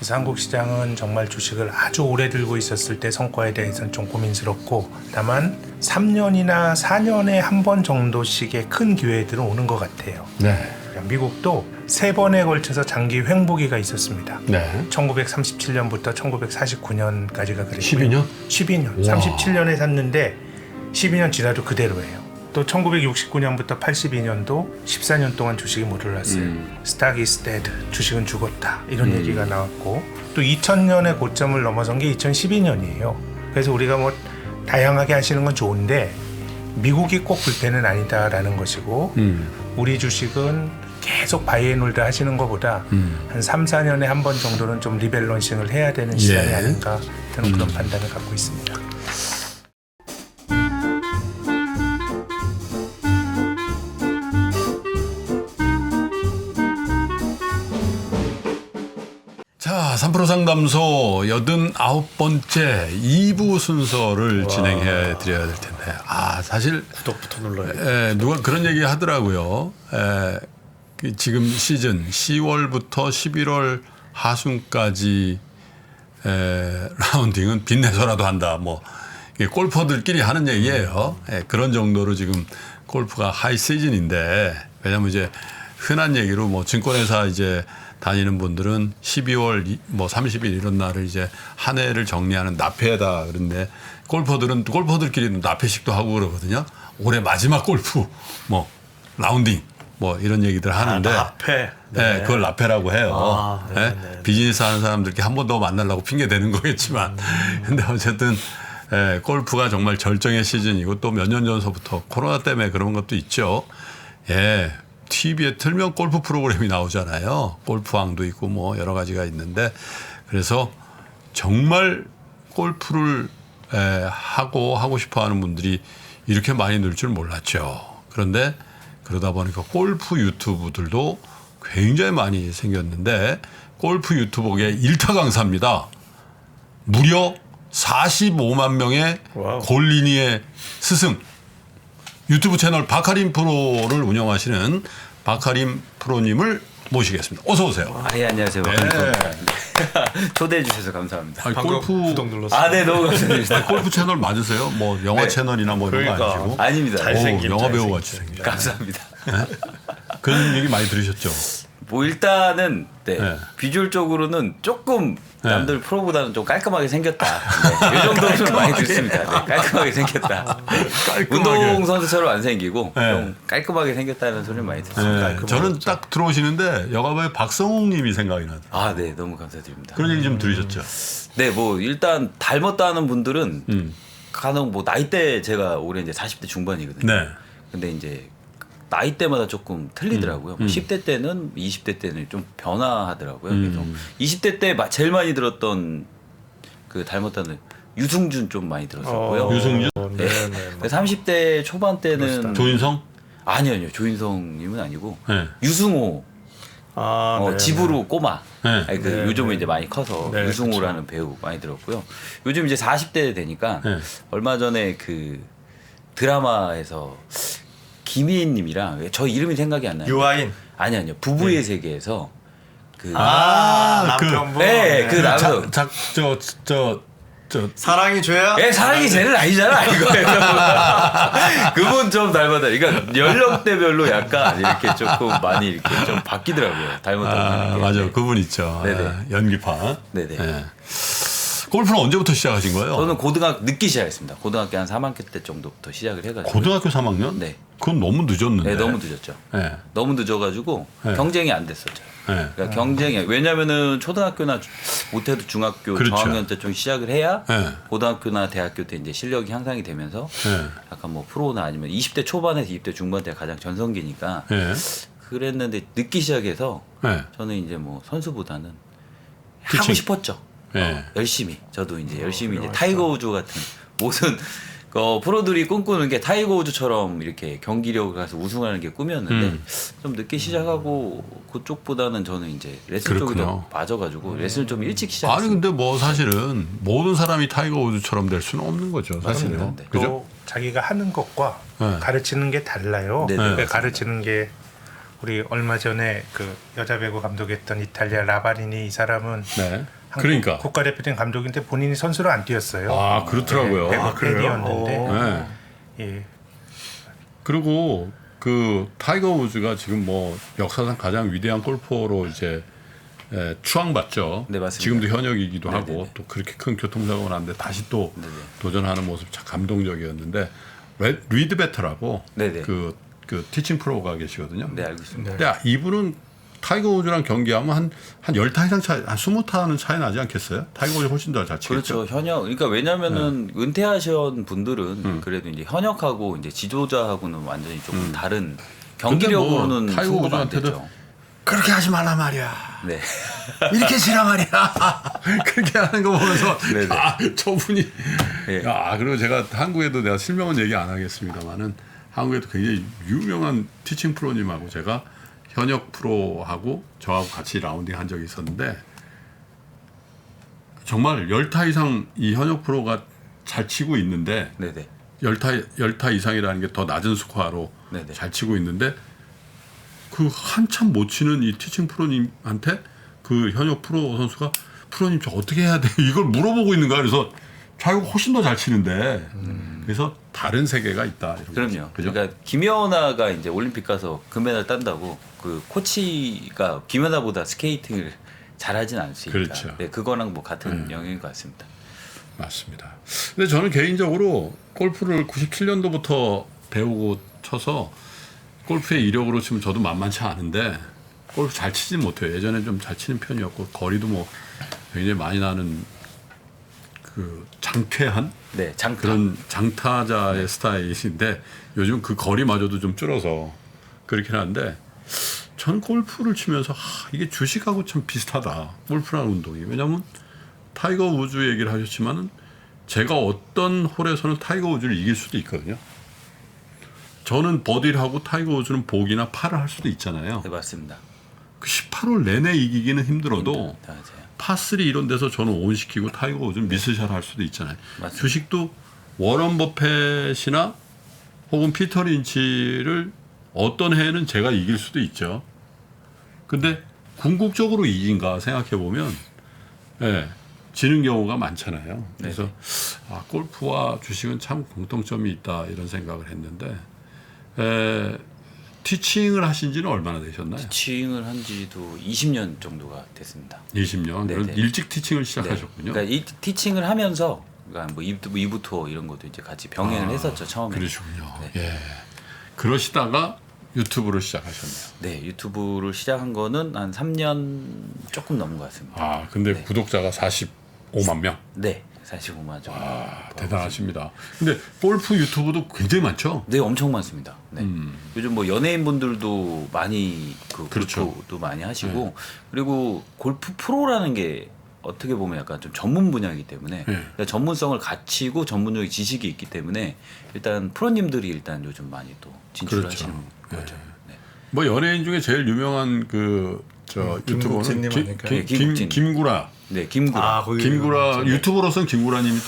그래서 한국 시장은 정말 주식을 아주 오래 들고 있었을 때 성과에 대해서는 좀 고민스럽고, 다만 3년이나 4년에 한 번 정도씩의 큰 기회들은 오는 것 같아요. 네. 미국도 3번에 걸쳐서 장기 횡보기가 있었습니다. 네. 1937년부터 1949년까지가 그랬고요. 12년? 12년. 와. 37년에 샀는데 12년 지나도 그대로예요. 또 1969년부터 82년도 14년 동안 주식이 못 올랐어요. Stock is dead. 주식은 죽었다. 이런 얘기가 나왔고, 또 2000년의 고점을 넘어선 게 2012년이에요. 그래서 우리가 뭐 다양하게 하시는 건 좋은데 미국이 꼭 불패는 아니다라는 것이고, 우리 주식은 계속 바이앤홀드 하시는 것보다 한 3, 4년에 한 번 정도는 좀 리밸런싱을 해야 되는 시간이 예. 아닌가 저는 그런 판단을 갖고 있습니다. 자, 3프로 상담소 89번째 2부 순서를 진행해 드려야 될 텐데. 사실 구독부터 눌러야 누가 그런 얘기 하더라고요. 지금 시즌 10월부터 11월 하순까지 라운딩은 빚내서라도 한다. 뭐 이게 골퍼들끼리 하는 얘기예요. 그런 정도로 지금 골프가 하이 시즌인데, 왜냐하면 이제 흔한 얘기로 뭐 증권회사 이제 다니는 분들은 12월 뭐 30일 이런 날을 이제 한 해를 정리하는 납회다 그런데, 골퍼들끼리는 납회식도 하고 그러거든요. 올해 마지막 골프 뭐 라운딩 뭐 이런 얘기들 하는데, 납회. 네, 그걸 납회라고 해요. 비즈니스 하는 사람들끼리 한 번 더 만나려고 핑계 대는 거겠지만, 근데 어쨌든 골프가 정말 절정의 시즌이고, 또 몇 년 전서부터 코로나 때문에 그런 것도 있죠. TV에 틀면 골프 프로그램이 나오잖아요. 골프왕도 있고 뭐 여러 가지가 있는데, 그래서 정말 골프를 하고 싶어하는 분들이 이렇게 많이 늘 줄 몰랐죠. 그런데 그러다 보니까 골프 유튜브들도 굉장히 많이 생겼는데, 골프 유튜버계 일타 강사입니다. 무려 45만 명의 와우. 골린이의 스승, 유튜브 채널 바카림 프로를 운영하시는 바카림 프로님을 모시겠습니다. 어서 오세요. 예, 안녕하세요. 네. 초대해 주셔서 감사합니다. 아니, 방금 골프 구독 눌렀어요. 네, 너무 감사합니다. 골프 채널 맞으세요? 뭐 영화 네. 채널이나 뭐 이런 거 그러니까. 아니시고? 아닙니다. 잘생긴 영화 배우 잘생긴. 같이 생겨. 감사합니다. 그런 얘기 많이 들으셨죠? 뭐 일단은 네. 비주얼적으로는 조금 네. 남들 프로보다는 좀 깔끔하게 생겼다. 네, 이 정도는 좀 많이 듣습니다. 네, 깔끔하게 생겼다. 네. 깔끔하게. 운동선수처럼 안 생기고 네. 좀 깔끔하게 생겼다는 소리를 많이 듣습니다. 네, 저는 딱 들어오시는데 여가부의 박성웅님이 생각이 나요. 네, 너무 감사드립니다. 그런 얘기 좀 들으셨죠? 네, 뭐 일단 닮았다는 분들은 간혹 뭐 나이대 제가 올해 이제 40대 중반이거든요. 네. 근데 이제 나이대마다 조금 틀리더라고요. 10대 때는 20대 때는 좀 변화하더라고요. 그래서 20대 때 제일 많이 들었던 그 닮았다는 유승준 좀 많이 들었었고요. 유승준? 네. 네네. 30대 초반 때는 조인성? 아니요. 조인성님은 아니고 네. 유승호 네. 집으로 꼬마. 네. 아니, 네, 요즘은 네. 이제 많이 커서 네, 유승호라는 배우 많이 들었고요. 요즘 이제 40대 되니까 네. 얼마 전에 그 드라마에서 김희애님이랑 저 이름이 생각이 안 나요. 유아인. 아니요. 부부의 세계에서 그 남편분. 네, 그 남성. 사랑이 죄야? 사랑이 쟤는 아니잖아 이거예요. 그분 좀 닮았다. 그러니까 연령대별로 약간 이렇게 조금 많이 이렇게 좀 바뀌더라고요. 닮았다는 게. 맞아요. 그분 있죠. 네네. 연기파. 네네. 네. 골프는 언제부터 시작하신 거예요? 저는 고등학교 늦게 시작했습니다. 고등학교 한 3학년 때 정도부터 시작을 해가지고. 고등학교 3학년? 네. 그건 너무 늦었는데. 네, 너무 늦었죠. 네. 너무 늦어가지고 네. 경쟁이 안 됐었죠. 네. 그러니까 경쟁이 왜냐면은 초등학교나 못해도 중학교 그렇죠. 저학년 때 좀 시작을 해야 네. 고등학교나 대학교 때 이제 실력이 향상이 되면서 네. 약간 뭐 프로나 아니면 20대 초반에서 20대 중반 때가 가장 전성기니까 네. 그랬는데 늦게 시작해서 네. 저는 이제 뭐 선수보다는 그치. 하고 싶었죠. 네. 열심히 저도 이제 열심히 이제 타이거 우즈 같은 모든 프로들이 꿈꾸는 게 타이거 우즈처럼 이렇게 경기력을 가서 우승하는 게 꿈이었는데 좀 늦게 시작하고 그쪽보다는 저는 이제 레슬 쪽이 더 맞아가지고 레슬 좀 일찍 시작했어요. 아니 근데 뭐 사실은 모든 사람이 타이거 우즈처럼 될 수는 없는 거죠. 사실은. 그럼요. 네. 그죠? 또 자기가 하는 것과 네. 가르치는 게 달라요. 네, 그러니까 맞습니다. 가르치는 게 우리 얼마 전에 그 여자 배구 감독했던 이탈리아 라바리니 이 사람은 네. 한국 그러니까. 국가대표팀 감독인데 본인이 선수로 안 뛰었어요. 아 그렇더라고요. 배구 팬이었는데 네. 예. 그리고 그 타이거 우즈가 지금 뭐 역사상 가장 위대한 골퍼로 이제 추앙받죠. 네, 맞습니다. 지금도 현역이기도 네네네. 하고 또 그렇게 큰 교통사고가 났는데 다시 또 네네. 도전하는 모습 참 감동적이었는데 리드 베터라고 네네. 그 티칭 프로가 계시거든요. 네, 알겠습니다. 근데 이분은 타이거 우즈랑 경기하면 한 10타 이상 차이, 한 20타는 차이 나지 않겠어요? 타이거 우즈 훨씬 더 잘 치겠죠. 그렇죠. 현역. 그러니까 왜냐면은 은퇴하신 분들은 그래도 이제 현역하고 이제 지도자하고는 완전히 조금 다른 경기력으로는 근데 뭐 타이거 승부가 안 우즈한테도 되죠. 그렇게 하지 말란 말이야. 네. 이렇게 치란 말이야. 그렇게 하는 거 보면서 네네. 아, 저분이 네. 야, 그리고 제가 한국에도 내가 실명은 얘기 안 하겠습니다만은 한국에도 굉장히 유명한 티칭 프로님하고 제가 현역 프로하고 저하고 같이 라운딩 한 적이 있었는데 정말 10타 이상 이 현역 프로가 잘 치고 있는데 네네. 10타 이상이라는 게 더 낮은 스코어로 네네. 잘 치고 있는데 그 한참 못 치는 이 티칭 프로님한테 그 현역 프로 선수가 프로님 저 어떻게 해야 돼요? 이걸 물어보고 있는 거야. 그래서 자기가 훨씬 더 잘 치는데 그래서 다른 세계가 있다. 이런 그럼요. 거죠. 그죠? 그러니까 김연아가 이제 올림픽 가서 금메달 딴다고 그 코치가 김연아보다 스케이팅을 잘하진 않으니까. 그렇죠. 네, 그거랑 뭐 같은 영역인 것 같습니다. 맞습니다. 근데 저는 개인적으로 골프를 97년도부터 배우고 쳐서 골프의 이력으로 치면 저도 만만치 않은데 골프 잘 치진 못해요. 예전에 좀 잘 치는 편이었고 거리도 뭐 굉장히 많이 나는 그 장쾌한 네, 장타. 그런 장타자의 스타일인데 요즘 그 거리마저도 좀 줄어서 그렇긴 한데 저는 골프를 치면서 이게 주식하고 참 비슷하다. 골프라는 운동이. 왜냐하면 타이거 우즈 얘기를 하셨지만은 제가 어떤 홀에서는 타이거 우즈를 이길 수도 있거든요. 저는 버디를 하고 타이거 우즈는 보기나 파를 할 수도 있잖아요. 네, 맞습니다. 그 18홀 내내 이기기는 힘들어도 맞아요. 파3 이런 데서 저는 온시키고 타이거 우즈는 미스샷 할 수도 있잖아요. 맞습니다. 주식도 워런 버펫이나 혹은 피터 린치를 어떤 해에는 제가 이길 수도 있죠. 근데 궁극적으로 이긴가 생각해 보면 예, 지는 경우가 많잖아요. 그래서 골프와 주식은 참 공통점이 있다 이런 생각을 했는데 티칭을 하신 지는 얼마나 되셨나요? 티칭을 한 지도 20년 정도가 됐습니다. 20년. 네, 그럼 네. 일찍 티칭을 네. 시작하셨군요. 그러니까 이 티칭을 하면서 그러니까 뭐 이부 투어 이런 것도 이제 같이 병행을 했었죠 처음에. 그러시군요. 네. 예. 그러시다가 유튜브를 시작하셨네요. 네, 유튜브를 시작한 거는 한 3년 조금 넘은 것 같습니다. 아, 근데 네. 구독자가 45만 명. 네, 45만 정도. 대단하십니다. 근데 골프 유튜브도 굉장히 많죠? 네, 엄청 많습니다. 네. 요즘 뭐 연예인분들도 많이 그렇죠. 골프도 많이 하시고 그리고 골프 프로라는 게 어떻게 보면 약간 좀 전문 분야이기 때문에 그러니까 전문성을 갖추고 전문적인 지식이 있기 때문에 일단 프로님들이 일단 요즘 많이 또 진출하시는 거죠. 네. 뭐 연예인 중에 제일 유명한 김국진님 유튜버는 아닐까요? 네, 김국진. 김구라. 네, 김구라. 거기 김구라 유튜버로서는 김구라님이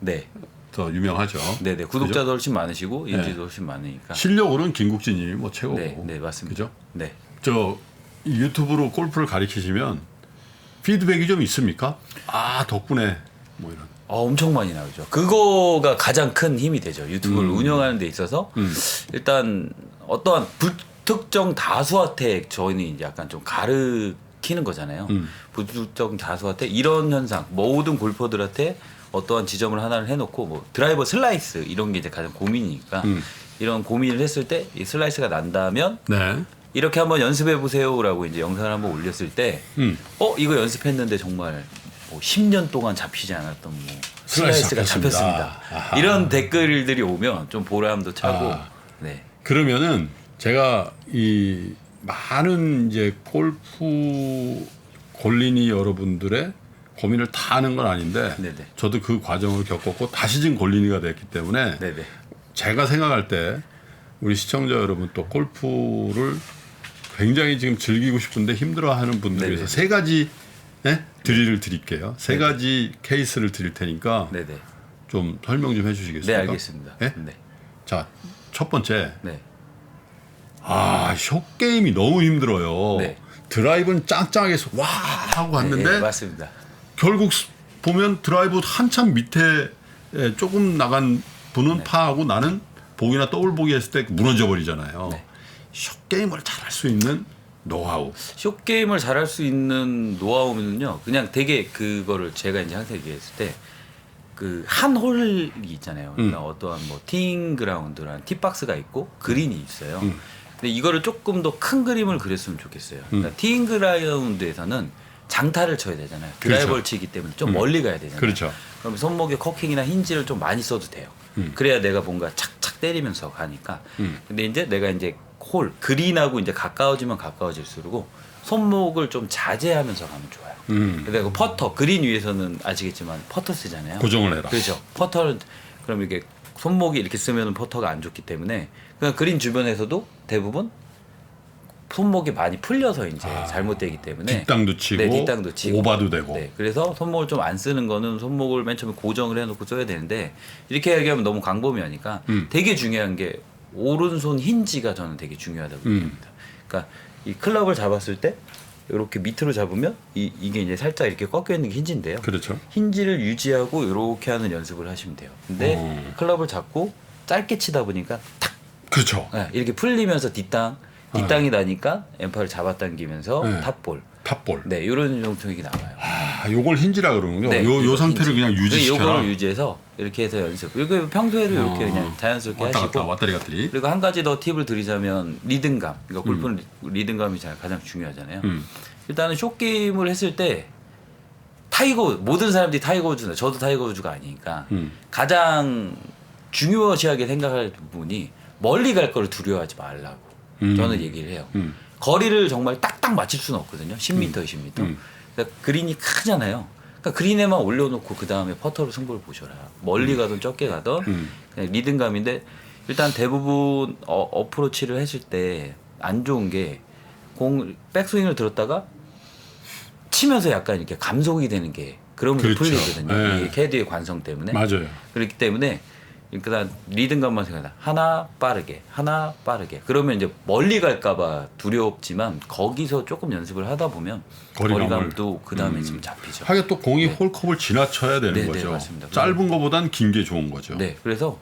네, 더 유명하죠. 네, 네. 구독자도 훨씬 많으시고 인지도 훨씬 많으니까. 실력으로는 김국진님이 뭐 최고고. 네, 네, 맞습니다. 그죠? 네. 이 유튜브로 골프를 가르치시면 피드백이 좀 있습니까? 아 덕분에 뭐 이런. 엄청 많이 나오죠. 그거가 가장 큰 힘이 되죠. 유튜브를 운영하는 데 있어서 일단 어떠한 불특정 다수한테 저희는 이제 약간 좀 가르치는 거잖아요. 불특정 다수한테 이런 현상, 모든 골퍼들한테 어떠한 지점을 하나를 해놓고 뭐 드라이버 슬라이스 이런 게 이제 가장 고민이니까 이런 고민을 했을 때 이 슬라이스가 난다면 네. 이렇게 한번 연습해 보세요라고 이제 영상을 한번 올렸을 때, 이거 연습했는데 정말 뭐 10년 동안 잡히지 않았던 뭐 슬라이스가 잡혔습니다. 아하. 이런 댓글들이 오면 좀 보람도 차고, 네, 그러면은 제가 이 많은 이제 골프 골린이 여러분들의 고민을 다 아는 건 아닌데 네네. 저도 그 과정을 겪었고 다시금 골린이가 됐기 때문에 네네, 제가 생각할 때 우리 시청자 여러분 또 골프를 굉장히 지금 즐기고 싶은데 힘들어하는 분들 네네. 위해서 세 가지 드릴을 드릴게요. 세 가지 케이스를 드릴 테니까 네네, 좀 설명 좀 네, 해주시겠습니까? 알겠습니다. 네? 네, 자, 첫 번째 네, 숏 게임이 너무 힘들어요. 네. 드라이브는 짱짱하게 해서 와 하고 갔는데 네, 맞습니다. 결국 보면 드라이브 한참 밑에 조금 나간 분은 네. 파하고 나는 보기나 더블 보기 했을 때 무너져 버리잖아요. 네. 숏 게임을 잘할 수 있는 노하우. 숏 게임을 잘할 수 있는 노하우는요. 그냥 되게 그거를 제가 이제 항상 얘기했을 때 그 한 홀이 있잖아요. 그러니까 어떠한 뭐 티잉 그라운드랑 티박스가 있고 그린이 있어요. 근데 이거를 조금 더 큰 그림을 그렸으면 좋겠어요. 그러니까 티잉 그라운드에서는 장타를 쳐야 되잖아요. 드라이버를 그렇죠. 치기 때문에 좀 멀리 가야 되잖아요. 그렇죠. 그럼 손목에 커킹이나 힌지를 좀 많이 써도 돼요. 그래야 내가 뭔가 착착 때리면서 가니까. 근데 이제 내가 이제 홀 그린하고 이제 가까워지면 가까워질수록 손목을 좀 자제하면서 가면 좋아요. 근데 그 퍼터 그린 위에서는 아시겠지만 퍼터 쓰잖아요. 고정을 해라. 그렇죠. 퍼터는 그럼 이게 손목이 이렇게 쓰면 퍼터가 안 좋기 때문에 그냥 그린 주변에서도 대부분 손목이 많이 풀려서 이제 잘못되기 때문에 뒷땅도 치고, 네, 뒷땅도 치고 오바도 되고. 네, 그래서 손목을 좀 안 쓰는 거는 손목을 맨 처음에 고정을 해놓고 써야 되는데 이렇게 얘기하면 너무 광범위하니까 되게 중요한 게 오른손 힌지가 저는 되게 중요하다고 생각합니다. 그러니까 이 클럽을 잡았을 때 이렇게 밑으로 잡으면 이게 이제 살짝 이렇게 꺾여 있는 게 힌지인데요. 그렇죠. 힌지를 유지하고 이렇게 하는 연습을 하시면 돼요. 근데 클럽을 잡고 짧게 치다 보니까 탁 그렇죠. 네, 이렇게 풀리면서 뒷땅이 나니까 엠파를 잡아당기면서 네. 탑볼. 탑볼. 네, 이런 정통이 나와요. 요걸 힌지라 그러는군요. 네, 요 이거 상태를 힌지. 그냥 유지시켜라. 요거를 유지해서 이렇게 해서 연습. 이거 평소에도 이렇게 그냥 자연스럽게 왔다 하시고. 갔다 왔다리 갔다리. 그리고 한 가지 더 팁을 드리자면 리듬감. 그러니까 골프는 리듬감이 가장 중요하잖아요. 일단은 숏 게임을 했을 때 모든 사람들이 타이거 우즈나 저도 타이거 우즈가 아니니까 가장 중요시하게 생각할 부분이 멀리 갈 거를 두려워하지 말라고 저는 얘기를 해요. 거리를 정말 딱딱 맞출 수는 없거든요. 10m, 20m. 그러니까 그린이 크잖아요. 그러니까 그린에만 올려놓고 그 다음에 퍼터로 승부를 보셔라. 멀리 가든 적게 가든 그냥 리듬감인데 일단 대부분 어프로치를 했을 때 안 좋은 게 백스윙을 들었다가 치면서 약간 이렇게 감속이 되는 게 그러면서 그렇죠. 풀리거든요. 네. 이게 캐디의 관성 때문에. 맞아요. 그렇기 때문에 일단 리듬감만 생각한다. 하나 빠르게, 하나 빠르게. 그러면 이제 멀리 갈까봐 두렵지만 거기서 조금 연습을 하다 보면 거리감도 그 다음에 지금 잡히죠. 하긴 또 공이 홀컵을 지나쳐야 되는 네, 네, 거죠. 맞습니다. 짧은 거보단 긴 게 좋은 거죠. 네, 그래서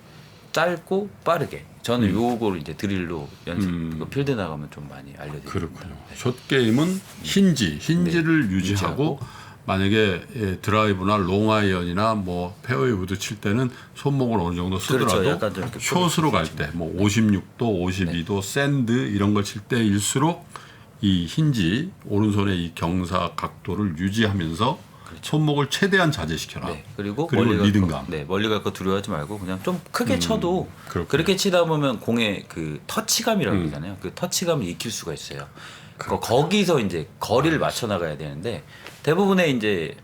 짧고 빠르게. 저는 요거를 이제 드릴로 연습, 필드 나가면 좀 많이 알려드립니다. 그렇군요. 숏 게임은 힌지를 유지하고 만약에 드라이브나 롱아이언이나 뭐 페어웨이 우드 칠 때는 손목을 어느 정도 쓰더라도 그렇죠. 약간 좀 이렇게 숏으로 갈 때 뭐 56도, 52도 샌드 이런 걸 칠 때일수록 이 힌지 오른손의 이 경사 각도를 유지하면서 손목을 최대한 자제시켜라. 네, 그리고 리듬감. 멀리 갈 거 두려워하지 말고 그냥 좀 크게 쳐도 그렇군요. 그렇게 치다 보면 공의 그 터치감이라고 그러잖아요. 그 터치감을 익힐 수가 있어요. 거기서 이제 거리를 맞춰 나가야 되는데 대부분의 이제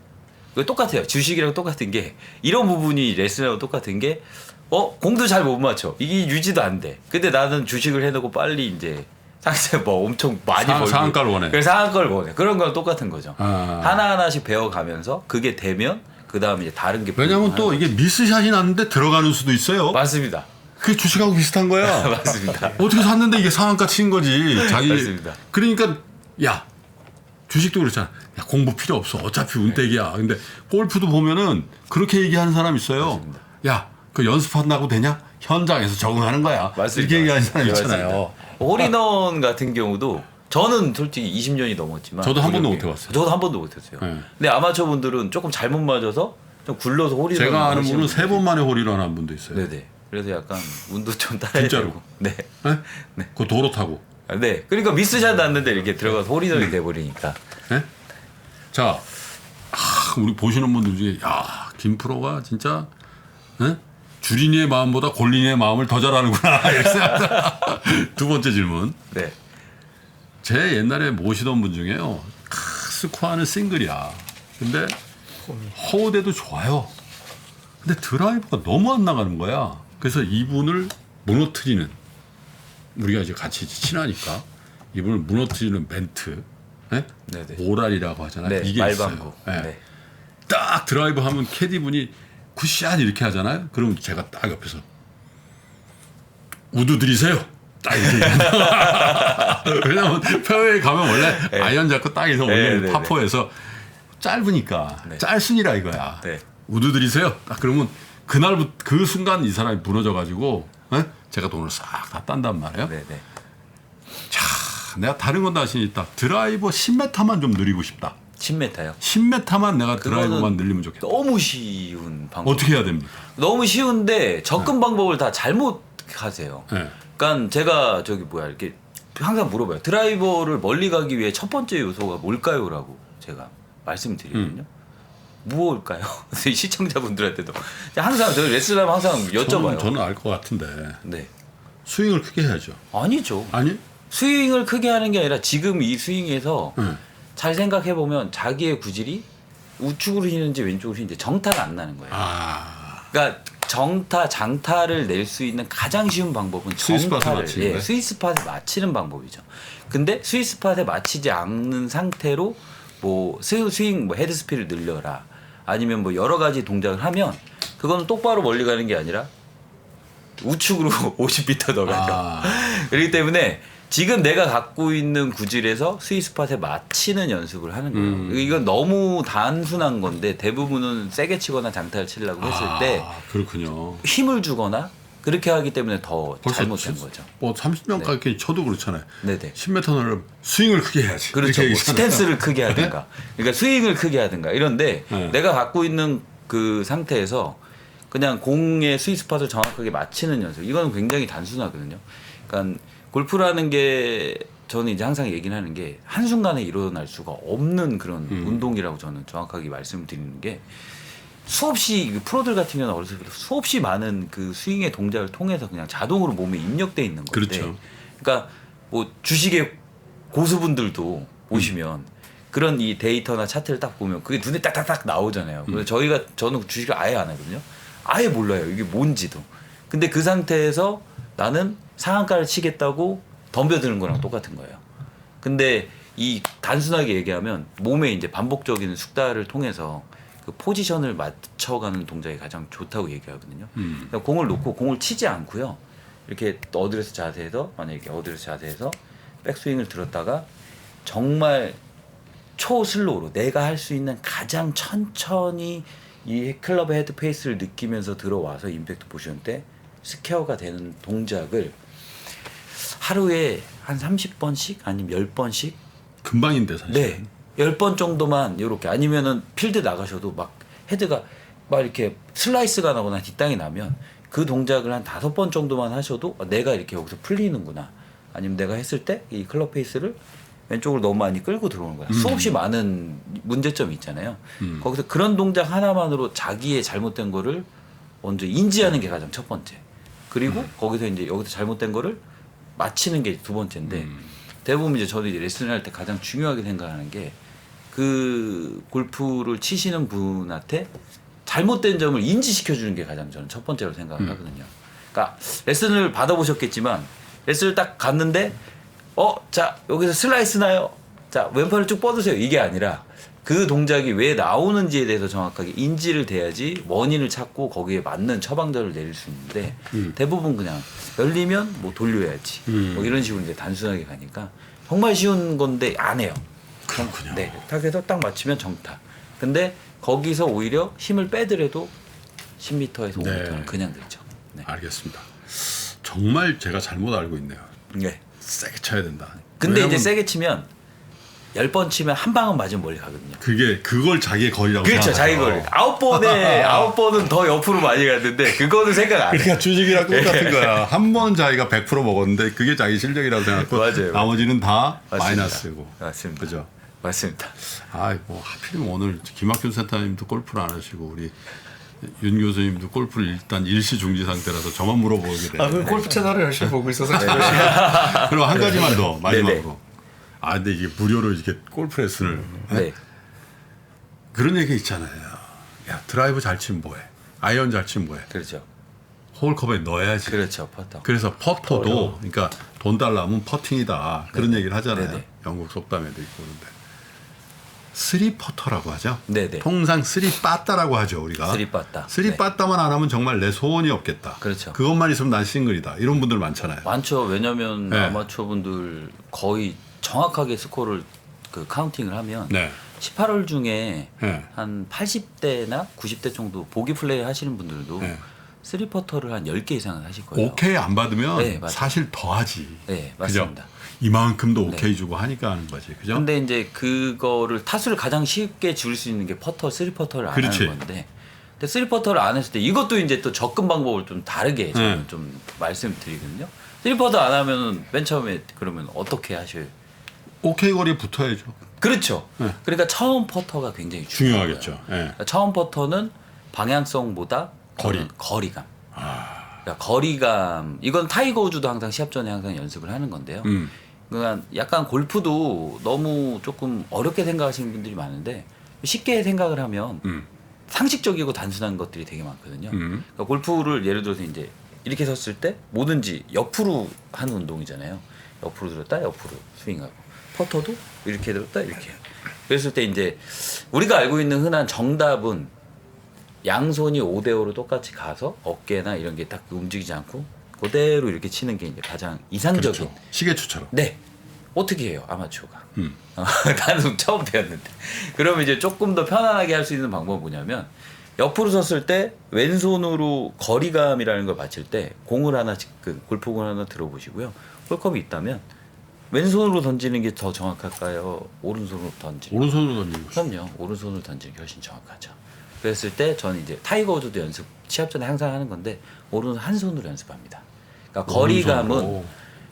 이거 똑같아요. 주식이랑 똑같은 게 이런 부분이 레슨하고 똑같은 게 공도 잘 못 맞춰. 이게 유지도 안 돼. 근데 나는 주식을 해놓고 빨리 이제 상세 뭐 엄청 많이 벌고 상한가를 원해. 그래서 상한가를 원해. 그런 거랑 똑같은 거죠. 아. 하나하나씩 배워가면서 그게 되면 그 다음에 이제 다른 게 왜냐하면 보이고 또 하는 이게 미스샷이 났는데 들어가는 수도 있어요. 맞습니다. 그게 주식하고 비슷한 거야. 맞습니다. 어떻게 샀는데 이게 상한가 친 거지. 자기 맞습니다. 그러니까 야 주식도 그렇잖아. 야, 공부 필요 없어. 어차피 운땡이야. 근데 골프도 보면은 그렇게 얘기하는 사람 있어요. 맞습니다. 야, 그 연습한다고 되냐? 현장에서 적응하는 거야. 맞습니다. 이렇게 얘기하는 사람 네, 있잖아요. 맞습니다. 홀인원 같은 경우도 저는 솔직히 20년이 넘었지만 저도 한 번도 어렵게- 못 해봤어요. 저도 한 번도 못 했어요. 네. 근데 아마추어 분들은 조금 잘못 맞아서 좀 굴러서 홀인원 제가 아는 분은 3번 만에 홀인원 한 분도 있어요. 네네. 그래서 약간 운도 좀 따라야 진짜로? 되고. 네. 네? 그 도로 타고. 네. 그러니까 미스샷 났는데 이렇게 들어가서 홀인원이 돼버리니까. 네? 자, 우리 보시는 분들 중에 야, 김프로가 진짜 주린이의 마음보다 골린이의 마음을 더 잘하는구나. 이렇게 생각합니다. 두 번째 질문. 네. 제 옛날에 모시던 분 중에요. 스코어는 싱글이야. 근데 허우대도 좋아요. 근데 드라이브가 너무 안 나가는 거야. 그래서 이분을 무너뜨리는, 우리가 이제 같이 친하니까 이분을 무너뜨리는 멘트, 네네. 모랄이라고 하잖아요. 네. 이게 말방구. 있어요. 네. 딱 드라이브 하면 캐디분이 굿샷 이렇게 하잖아요. 그럼 제가 딱 옆에서 우드 드리세요. 딱 이렇게. 왜냐면 페어웨이 가면 원래 네. 아이언 잡고 딱 해서 네, 원래 네, 파포에서 짧으니까 네. 짤순이라 이거야. 네. 우드 들이세요. 딱 그러면 그날부터 그 순간 이 사람이 무너져가지고 제가 돈을 싹 다 딴단 말이에요. 네, 네. 자, 내가 다른 건 자신 있다. 드라이버 10m만 좀 늘리고 싶다. 10m요. 10m만 내가 그거는 드라이버만 늘리면 좋겠다. 너무 쉬운 방법. 어떻게 해야 됩니까? 너무 쉬운데 접근 방법을 다 잘못 하세요. 네. 그러니까 제가 저기 뭐야 이렇게 항상 물어봐요. 드라이버를 멀리 가기 위해 첫 번째 요소가 뭘까요?라고 제가 말씀드리거든요. 무엇일까요? 시청자분들한테도 항상 저희 레슨하면 항상 여쭤봐요. 저는 알 것 같은데 네. 스윙을 크게 해야죠. 아니죠. 아니? 스윙을 크게 하는 게 아니라 지금 이 스윙에서 응. 잘 생각해 보면 자기의 구질이 우측으로 휘는지 왼쪽으로 휘는지 정타가 안 나는 거예요. 아, 그러니까 정타, 장타를 낼 수 있는 가장 쉬운 방법은 스위스팟에 정타를 맞히는 거예요? 스위스팟에 맞히는 방법이죠. 근데 스위스팟에 맞히지 않는 상태로 뭐 스윙 뭐 헤드스피드를 늘려라 아니면 뭐 여러 가지 동작을 하면 그거는 똑바로 멀리 가는 게 아니라 우측으로 50m 더 가죠. 아. 그렇기 때문에 지금 내가 갖고 있는 구질에서 스위스팟에 맞히는 연습을 하는 거예요. 이건 너무 단순한 건데 대부분은 세게 치거나 장타를 치려고 했을 때 그렇군요. 힘을 주거나 그렇게 하기 때문에 더 벌써 잘못된 거죠. 뭐 30명까지 쳐도 그렇잖아요. 네네. 10m를 스윙을 크게 해야지. 그렇죠. 이렇게 뭐 얘기하잖아요. 스탠스를 크게 하든가, 그러니까 스윙을 크게 하든가 이런데 네. 내가 갖고 있는 그 상태에서 그냥 공의 스위스팟을 정확하게 맞히는 연습. 이거는 굉장히 단순하거든요. 그러니까 골프라는 게 저는 이제 항상 얘기를 하는 게 한순간에 일어날 수가 없는 그런 운동이라고 저는 정확하게 말씀을 드리는 게 수없이 프로들 같은 경우는 어렸을 때부터 수없이 많은 그 스윙의 동작을 통해서 그냥 자동으로 몸에 입력돼 있는 건데 그렇죠. 그러니까 뭐 주식의 고수분들도 보시면 그런 이 데이터나 차트를 딱 보면 그게 눈에 딱딱딱 나오잖아요. 그래서 저는 주식을 아예 안 하거든요. 아예 몰라요. 이게 뭔지도. 근데 그 상태에서 나는 상한가를 치겠다고 덤벼드는 거랑 똑같은 거예요. 근데 이 단순하게 얘기하면 몸에 이제 반복적인 숙달을 통해서 그 포지션을 맞춰가는 동작이 가장 좋다고 얘기하거든요. 그러니까 공을 놓고 공을 치지 않고요. 이렇게 어드레스 자세에서 만약에 이렇게 어드레스 자세에서 백스윙을 들었다가 정말 초슬로우로 내가 할 수 있는 가장 천천히 이 클럽의 헤드 페이스를 느끼면서 들어와서 임팩트 포지션 때 스퀘어가 되는 동작을 하루에 한 30번씩 아니면 10번씩 금방인데 사실. 네. 10번 정도만 이렇게 아니면은 필드 나가셔도 막 헤드가 막 이렇게 슬라이스가 나거나 뒷땅이 나면 그 동작을 한 5번 정도만 하셔도 내가 이렇게 여기서 풀리는구나. 아니면 내가 했을 때 이 클럽 페이스를 왼쪽으로 너무 많이 끌고 들어오는 거야. 수없이 많은 문제점이 있잖아요. 거기서 그런 동작 하나만으로 자기의 잘못된 거를 먼저 인지하는 게 가장 첫 번째. 그리고 거기서 이제 여기서 잘못된 거를 맞히는 게 두 번째인데 대부분 이제 저는 이제 레슨을 할 때 가장 중요하게 생각하는 게 그 골프를 치시는 분한테 잘못된 점을 인지시켜 주는 게 가장 저는 첫 번째로 생각을 하거든요. 그러니까 레슨을 받아보셨겠지만 레슨을 딱 갔는데 자 여기서 슬라이스 나요. 자 왼팔을 쭉 뻗으세요. 이게 아니라 그 동작이 왜 나오는지에 대해서 정확하게 인지를 돼야지 원인을 찾고 거기에 맞는 처방전을 내릴 수 있는데 대부분 그냥 열리면 뭐 돌려야지 뭐 이런 식으로 이제 단순하게 가니까 정말 쉬운 건데 안 해요. 그렇군요. 네, 탁에서 딱 맞추면 정타. 근데 거기서 오히려 힘을 빼더라도 10m에서 5m는 네. 그냥 들죠. 네. 알겠습니다. 정말 제가 잘못 알고 있네요. 네. 세게 쳐야 된다. 근데 왜냐면 이제 세게 치면 10번 치면 한 방은 맞으면 멀리 가거든요. 그걸 자기의 거리라고 그렇죠, 자기 거리. 9번은 더 옆으로 많이 갔는데 그거는 생각 안 해요. 그러니까 주식이랑 똑같은 거야. 한 번 자기가 100% 먹었는데 그게 자기 실력이라고 생각하고 맞아요. 나머지는 다 맞습니다. 마이너스고. 맞습니다. 그죠? 맞습니다. 뭐 하필이면 오늘 김학균 센터님도 골프를 안 하시고 우리 윤 교수님도 골프를 일단 일시 중지 상태라서 저만 물어보게 되네. 그 골프 채널을 열심히 보고 있어서 그럼 한 가지만 더 마지막으로. 네네. 근데 이게 무료로 이렇게 골프 레슨을 네. 그런 얘기 있잖아요. 야 드라이브 잘 치면 뭐해? 아이언 잘 치면 뭐해? 그렇죠. 홀컵에 넣어야지. 그렇죠. 퍼터. 그래서 퍼터도 그러니까 돈 달라면 퍼팅이다 그런 얘기를 하잖아요. 네네. 영국 속담에도 있고 그런데 쓰리퍼터라고 하죠. 네네. 통상 쓰리빠따라고 하죠 우리가. 쓰리빠따. 쓰리빠따만 안 하면 정말 내 소원이 없겠다. 그렇죠. 그것만 있으면 난 싱글이다. 이런 분들 많잖아요. 많죠. 왜냐하면 네. 아마추어 분들 거의 정확하게 스코어를 그 카운팅을 하면 네. 18홀 중에 네. 한 80대나 90대 정도 보기 플레이 하시는 분들도 네. 쓰리퍼터를 한 10개 이상은 하실 거예요. 오케이 안 받으면 네, 맞아요. 사실 더 하지. 네, 그죠? 맞습니다. 이만큼도 네. 오케이 주고 하니까 하는 거지. 그죠? 근데 이제 그거를 타수를 가장 쉽게 줄일 수 있는 게 퍼터, 쓰리퍼터를 안 그렇지. 하는 건데, 근데 쓰리퍼터를 안 했을 때 이것도 이제 또 접근 방법을 좀 다르게 저는 네. 좀 말씀드리거든요. 쓰리퍼터 안 하면 맨 처음에 그러면 어떻게 하셔요? 오케이 거리에 붙어야죠. 그렇죠. 네. 그러니까 처음 퍼터가 굉장히 중요하겠죠. 예. 그러니까 처음 퍼터는 방향성보다 거리. 거리감. 그러니까 거리감. 이건 타이거 우즈도 항상 시합 전에 항상 연습을 하는 건데요. 그러니까 약간 골프도 너무 조금 어렵게 생각하시는 분들이 많은데 쉽게 생각을 하면 상식적이고 단순한 것들이 되게 많거든요. 그러니까 골프를 예를 들어서 이제 이렇게 섰을 때 뭐든지 옆으로 하는 운동이잖아요. 옆으로 들었다 옆으로 스윙하고 퍼터도 이렇게 들었다 이렇게. 그랬을 때 이제 우리가 알고 있는 흔한 정답은 양손이 5대5로 똑같이 가서 어깨나 이런 게 딱 움직이지 않고 그대로 이렇게 치는 게 이제 가장 이상적인. 그렇죠. 시계추처럼. 네. 어떻게 해요 아마추어가? 나는 처음 배웠는데. 그러면 이제 조금 더 편안하게 할 수 있는 방법은 뭐냐면 옆으로 섰을 때 왼손으로 거리감이라는 걸 맞출 때 공을 하나씩 그 골프공을 하나 들어보시고요. 홀컵이 있다면 왼손으로 던지는 게 더 정확할까요? 오른손으로 던지는? 오른손으로 던지는 거죠. 그럼요. 오른손으로 던지는 게 훨씬 정확하죠. 그랬을 때 저는 이제 타이거 우즈도 연습 시합 전에 항상 하는 건데 오른손 한 손으로 연습합니다. 그러니까 거리감은 오른손으로.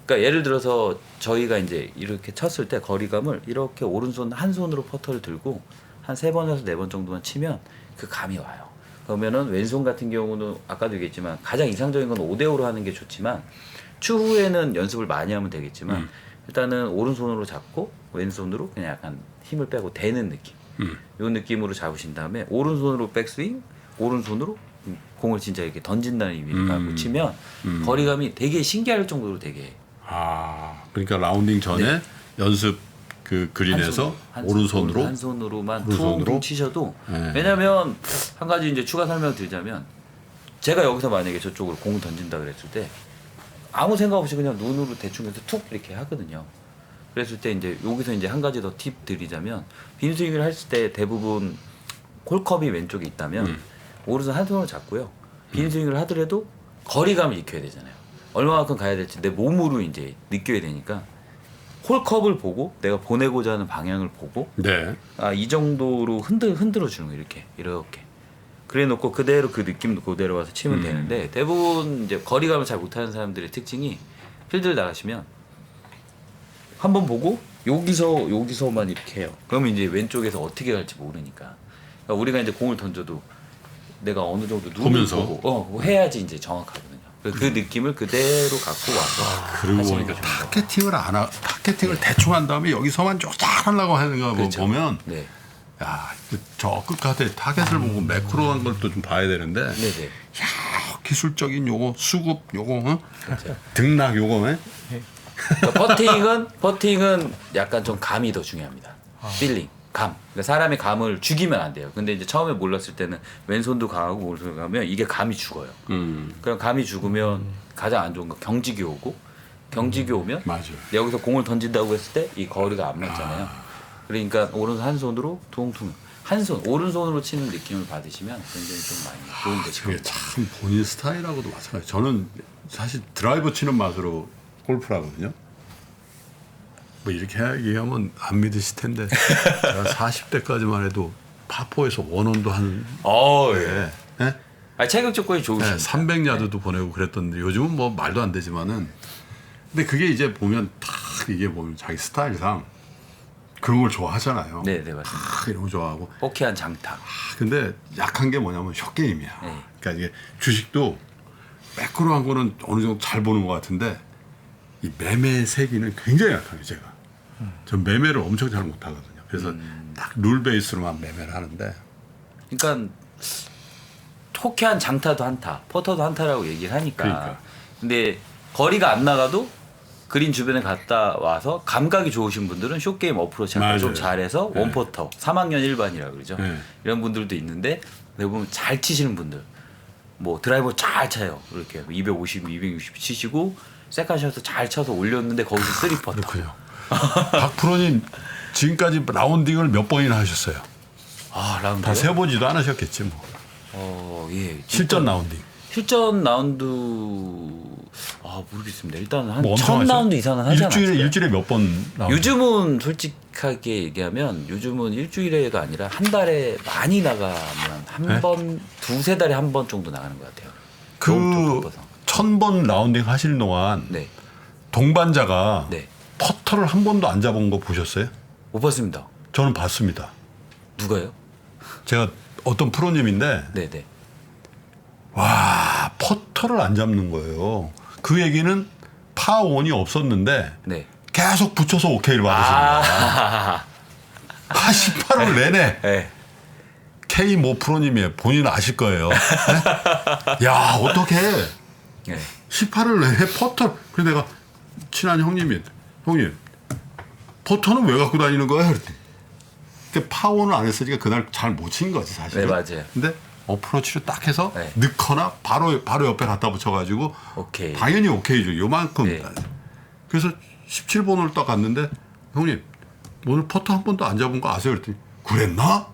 그러니까 예를 들어서 저희가 이제 이렇게 쳤을 때 거리감을 이렇게 오른손 한 손으로 퍼터를 들고 한 3번에서 4번 정도만 치면 그 감이 와요. 그러면은 왼손 같은 경우는 아까도 얘기했지만 가장 이상적인 건 5대5로 하는 게 좋지만 추후에는 연습을 많이 하면 되겠지만 일단은 오른손으로 잡고 왼손으로 그냥 약간 힘을 빼고 대는 느낌. 요 느낌으로 잡으신 다음에 오른손으로 백스윙, 오른손으로 공을 진짜 이렇게 던진다는 의미를 갖고 치면 거리감이 되게 신기할 정도로 되게 그러니까 라운딩 전에 네. 연습 그 그린에서 오른손으로 한 손으로만 오른손으로? 퉁퉁 치셔도 네. 왜냐면 한 가지 이제 추가 설명을 드리자면 제가 여기서 만약에 저쪽으로 공을 던진다 그랬을 때 아무 생각 없이 그냥 눈으로 대충 해서 툭 이렇게 하거든요. 그랬을 때 이제 여기서 이제 한 가지 더 팁 드리자면 빈스윙을 했을 때 대부분 홀컵이 왼쪽에 있다면 오른손 한 손으로 잡고요. 빈스윙을 하더라도 거리감을 익혀야 되잖아요. 얼마만큼 가야 될지 내 몸으로 이제 느껴야 되니까 홀컵을 보고 내가 보내고자 하는 방향을 보고 네. 이 정도로 흔들어 주는 거 이렇게 그래 놓고 그대로 그 느낌도 그대로 와서 치면 되는데 대부분 이제 거리감을 잘 못하는 사람들의 특징이 필드를 나가시면 한번 보고 여기서만 이렇게 해요. 그러면 이제 왼쪽에서 어떻게 갈지 모르니까 그러니까 우리가 이제 공을 던져도 내가 어느 정도 눈을 보면서. 보고 해야지 이제 정확하거든요. 그 느낌을 그대로 갖고 와서 그리고 하시는 게 보니까 좋은 것 같아요. 타겟팅을 안 하, 타겟팅을 대충 한 다음에 여기서만 쫙 하려고 하는 거 그렇죠. 보면 네. 야, 저 끝까지 타겟을 보고 매크로한 걸 또 좀 봐야 되는데 네네. 야, 기술적인 요거 수급 요거 그렇죠. 등락 요거 그러니까 퍼팅은 약간 좀 감이 더 중요합니다. 필링, 감. 그러니까 사람의 감을 죽이면 안 돼요. 근데 이제 처음에 몰랐을 때는 왼손도 강하고 오른손도 가면 이게 감이 죽어요. 그럼 감이 죽으면 가장 안 좋은 건 경직이 오고 경직이 오면 맞아요. 여기서 공을 던진다고 했을 때 이 거리가 안 맞잖아요. 그러니까 오른손 한 손으로 퉁퉁 한 손 오른손으로 치는 느낌을 받으시면 굉장히 좀 많이 도움 되실 그게 겁니다. 참 본인 스타일하고도 마찬가지. 저는 사실 드라이버 치는 맛으로 골프를 하거든요. 뭐 이렇게 얘기하면 안 믿으실 텐데 제가 40대까지만 해도 파포에서 원온도 한 예. 예? 체격 조건이 좋으시죠. 300야드도 보내고 그랬던데 요즘은 뭐 말도 안 되지만은 근데 그게 이제 보면 딱 이게 보면 자기 스타일상 그런 걸 좋아하잖아요. 네, 맞습니다. 딱 이런 거 좋아하고. 호키한 장타. 근데 약한 게 뭐냐면 숏게임이야. 네. 그러니까 이게 주식도 매크로한 거는 어느 정도 잘 보는 것 같은데 이 매매 세기는 굉장히 약해요, 제가. 전 매매를 엄청 잘 못하거든요. 그래서 딱 룰 베이스로만 매매를 하는데. 그러니까 호키한 장타도 한타, 퍼터도 한타라고 얘기를 하니까. 그러니까. 근데 거리가 안 나가도 그린 주변에 갔다 와서 감각이 좋으신 분들은 쇼게임 어프로치 맞아요. 좀 잘해서 네. 원퍼터 3학년 1반이라 그러죠. 네. 이런 분들도 있는데 대부분 잘 치시는 분들 뭐 드라이버 잘 차요. 이렇게 250, 260 치시고 세컨샷도 잘 쳐서 올렸는데 거기서 3퍼터. 그렇군요. 박 프로님 지금까지 라운딩을 몇 번이나 하셨어요? 아, 라운드. 다 세보지도 않으셨겠지 뭐. 예. 실전 라운딩. 실전 라운드 모르겠습니다. 일단 한 뭐 1000 라운드 이상은 하지 않았어요. 일주일에 몇 번 라운드? 요즘은 솔직하게 얘기하면 요즘은 일주일에가 아니라 한 달에 많이 나가면 한 네? 번, 두세 달에 한 번 정도 나가는 것 같아요. 그 너무 바빠서. 1000번 라운딩 하시는 동안 네. 동반자가 네. 퍼터를 한 번도 안 잡은 거 보셨어요? 못 봤습니다. 저는 봤습니다. 누가요? 제가 어떤 프로님인데 네네. 와 퍼터를 안 잡는 거예요. 그 얘기는 파원이 없었는데 네. 계속 붙여서 오케이를 받으십니다. 18홀 내내 네. K 모 프로님이 본인 아실 거예요. 네? 야 어떻게 네. 18홀 내내 퍼터. 그래서 내가 친한 형님 퍼터는 왜 갖고 다니는 거야? 그랬더니 파원을 안 했으니까 그날 잘 못 친 거지 사실. 네, 맞아요. 근데 어프로치를 딱 해서 네. 넣거나 바로 옆에 갖다 붙여가지고 오케이. 당연히 오케이죠. 요만큼. 네. 그래서 17번을 딱 갔는데 형님 오늘 퍼터 한 번도 안 잡은 거 아세요? 그랬더니 그랬나?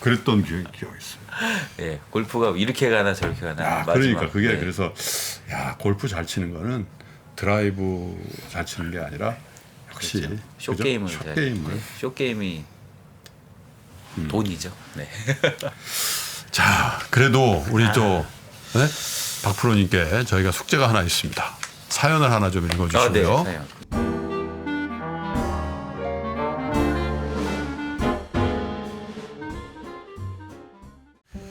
그랬던 기억이 있습니다. 예, 골프가 이렇게 가나 저렇게 가나. 야, 마지막. 그러니까 그게 네. 그래서 야 골프 잘 치는 거는 드라이브 잘 치는 게 아니라 역시 그렇죠. 쇼게임을 그죠? 잘- 쇼게임을. 네, 쇼게임이 돈이죠. 네. 자 그래도 우리 또 네? 박 프로님께 저희가 숙제가 하나 있습니다. 사연을 하나 좀 읽어주시고요. 아, 네. 사연.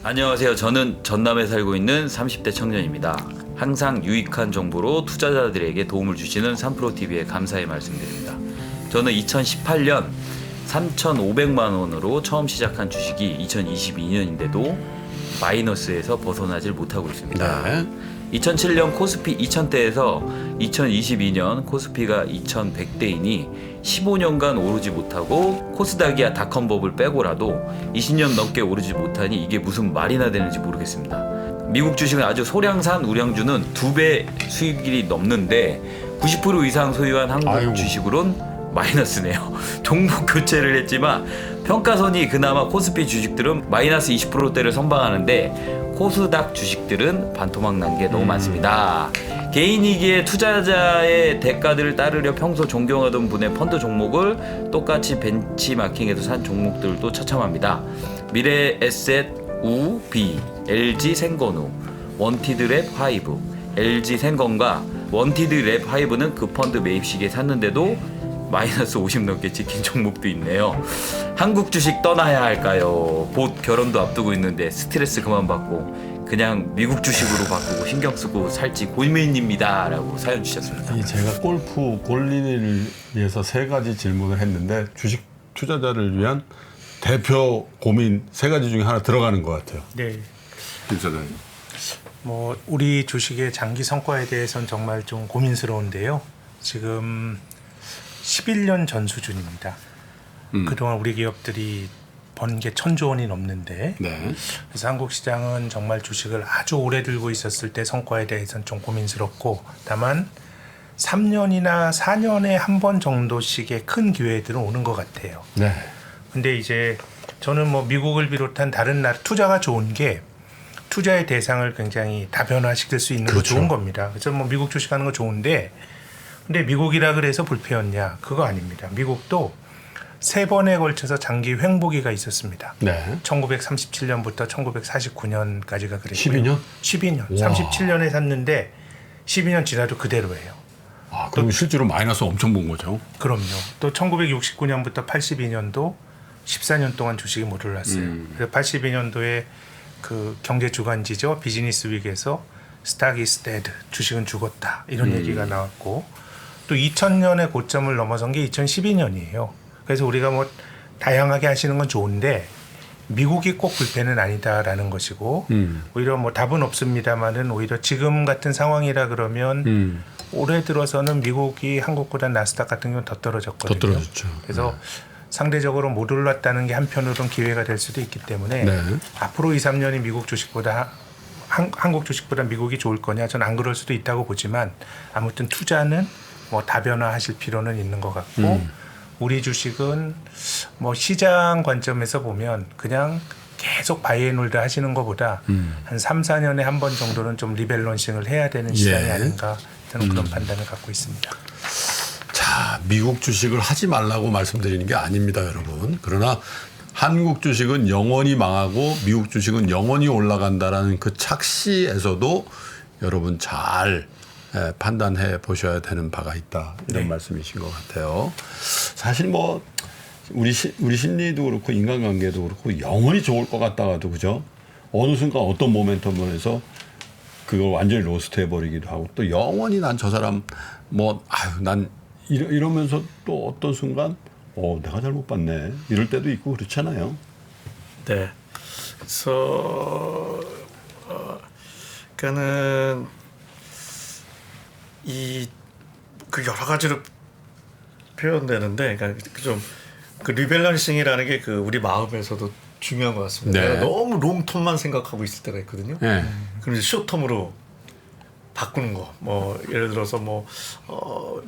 안녕하세요. 저는 전남에 살고 있는 30대 청년입니다. 항상 유익한 정보로 투자자들에게 도움을 주시는 3프로TV에 감사의 말씀드립니다. 저는 2018년 3,500만 원으로 처음 시작한 주식이 2022년인데도 마이너스에서 벗어나질 못하고 있습니다. 네. 2007년 코스피 2000대에서 2022년 코스피가 2100대이니 15년간 오르지 못하고 코스닥이야 닷컴법을 빼고라도 20년 넘게 오르지 못하니 이게 무슨 말이나 되는지 모르겠습니다. 미국 주식은 아주 소량산 우량주는 2배 수익률이 넘는데 90% 이상 소유한 한국 아이고. 주식으론 마이너스네요. 종목 교체를 했지만 평가선이 그나마 코스피 주식들은 마이너스 20%대를 선방하는데 코스닥 주식들은 반토막 난 게 너무 많습니다. 개인이기에 투자자의 대가들을 따르려 평소 존경하던 분의 펀드 종목을 똑같이 벤치마킹해서 산 종목들도 처참합니다. 미래에셋 우비, LG 생건우, 원티드랩 하이브, LG 생건과 원티드랩 하이브는 그 펀드 매입 시기에 샀는데도 마이너스 50 넘게 찍힌 종목도 있네요. 한국 주식 떠나야 할까요? 곧 결혼도 앞두고 있는데 스트레스 그만 받고 그냥 미국 주식으로 바꾸고 신경 쓰고 살지 고민입니다. 라고 사연 주셨습니다. 이 제가 골프 권리를 위해서 3가지 질문을 했는데 주식 투자자를 위한 대표 고민 3가지 중에 하나 들어가는 것 같아요. 네. 김사장님. 뭐 우리 주식의 장기 성과에 대해서는 정말 좀 고민스러운데요. 지금 11년 전 수준입니다. 그동안 우리 기업들이 번 게 1,000조 원이 넘는데 네. 그래서 한국 시장은 정말 주식을 아주 오래 들고 있었을 때 성과에 대해서는 좀 고민스럽고 다만 3년이나 4년에 한 번 정도씩의 큰 기회들은 오는 것 같아요. 네. 근데 이제 저는 뭐 미국을 비롯한 다른 나라 투자가 좋은 게 투자의 대상을 굉장히 다변화시킬 수 있는 그렇죠. 거 좋은 겁니다. 그래서 뭐 미국 주식하는 거 좋은데 근데 미국이라 그래서 불패였냐? 그거 아닙니다. 미국도 3번에 걸쳐서 장기 횡보기가 있었습니다. 네. 1937년부터 1949년까지가 그랬고요. 12년? 12년. 와. 37년에 샀는데 12년 지나도 그대로예요. 아, 그럼 실제로 마이너스 엄청 본 거죠. 그럼요. 또 1969년부터 82년도 14년 동안 주식이 못 올랐어요. 그래서 82년도에 그 경제 주간지죠. 비즈니스 윅에서 스탁 이즈 데드, 주식은 죽었다. 이런 얘기가 나왔고 또 2000년의 고점을 넘어선 게 2012년이에요. 그래서 우리가 뭐 다양하게 하시는 건 좋은데 미국이 꼭 불패는 아니다라는 것이고 오히려 뭐 답은 없습니다만은 오히려 지금 같은 상황이라 그러면 올해 들어서는 미국이 한국보다 나스닥 같은 경우는 더 떨어졌거든요. 더 떨어졌죠. 그래서 상대적으로 못 올랐다는 게 한편으로는 기회가 될 수도 있기 때문에 네. 앞으로 2, 3년이 미국 주식보다 한국 주식보다 미국이 좋을 거냐 저는 안 그럴 수도 있다고 보지만 아무튼 투자는 뭐 다변화하실 필요는 있는 것 같고 우리 주식은 뭐 시장 관점에서 보면 그냥 계속 바이앤홀드 하시는 것보다 한 3, 4년에 한 번 정도는 좀 리밸런싱을 해야 되는 시장이 예. 아닌가 저는 그런 판단을 갖고 있습니다. 자, 미국 주식을 하지 말라고 말씀드리는 게 아닙니다, 여러분. 그러나 한국 주식은 영원히 망하고 미국 주식은 영원히 올라간다라는 그 착시에서도 여러분 잘 판단해 보셔야 되는 바가 있다. 이런 말씀이신 것 같아요. 사실 뭐 우리 심리도 그렇고 인간관계도 그렇고 영원히 좋을 것 같다가도 그죠? 어느 순간 어떤 모멘텀을 해서 그걸 완전히 로스트 해버리기도 하고 또 영원히 난 저 사람 뭐 난 이러면서 또 어떤 순간 내가 잘못 봤네 이럴 때도 있고 그렇잖아요. 네. 그래서 그러니까는 그 여러 가지로 표현되는데, 그러니까 좀 그 리밸런싱이라는 게 그 우리 마음에서도 중요한 것 같습니다. 네. 내가 너무 롱텀만 생각하고 있을 때가 있거든요. 네. 그럼 이제 숏텀으로 바꾸는 거. 뭐 예를 들어서 뭐